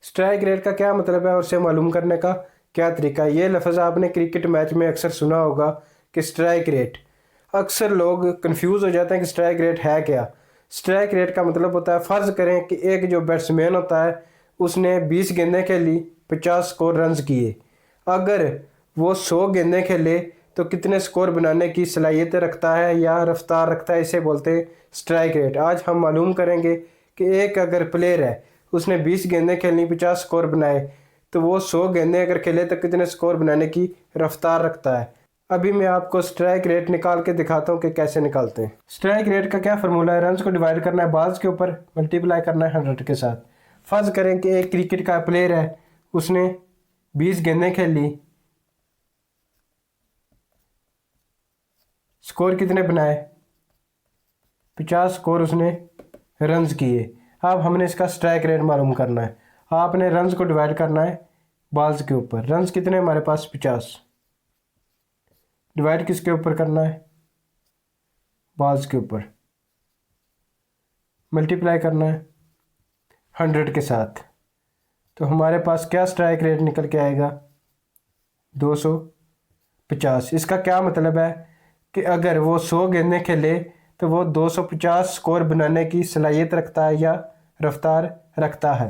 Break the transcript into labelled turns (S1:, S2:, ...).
S1: Strike rate का क्या मतलब है और उसे मालूम करने का क्या तरीका है। ये लफ्ज़ आपने क्रिकेट मैच में अक्सर सुना होगा कि स्ट्राइक रेट। अक्सर लोग कंफ्यूज हो जाते हैं कि स्ट्राइक रेट है क्या। स्ट्राइक रेट का मतलब होता है, फ़र्ज़ करें कि एक जो बैट्समैन होता है उसने 20 गेंदें खेली, 50 स्कोर रन्स किए। अगर वो 100 गेंदें खेले तो कितने स्कोर बनाने की सलाहियत रखता है या रफ्तार रखता है, इसे बोलते हैं स्ट्राइक रेट। आज हम मालूम करेंगे कि एक अगर प्लेयर है, उसने 20 गेंदें खेलनी, 50 स्कोर बनाए, तो वो 100 गेंदें अगर खेले तो कितने स्कोर बनाने की रफ्तार रखता है। अभी मैं आपको स्ट्राइक रेट निकाल के दिखाता हूँ कि कैसे निकालते हैं। स्ट्राइक रेट का क्या फार्मूला है, रन्स को डिवाइड करना है बाल्स के ऊपर, मल्टीप्लाई करना है 100 के साथ। फर्ज करें कि एक क्रिकेट का प्लेयर है, उसने 20 गेंदें खेली, स्कोर कितने बनाए, 50 स्कोर उसने रन्स किए। अब हमने इसका स्ट्राइक रेट मालूम करना है। आपने रन्स को डिवाइड करना है बॉल्स के ऊपर। रन्स कितने हमारे पास 50, डिवाइड किसके ऊपर करना है, बॉल्स के ऊपर, मल्टीप्लाई करना है 100 के साथ। तो हमारे पास क्या स्ट्राइक रेट निकल के आएगा, 250। इसका क्या मतलब है कि अगर वो 100 गेंदें खेले तो वो 250 स्कोर बनाने की सलाहियत रखता है या रफ्तार रखता है।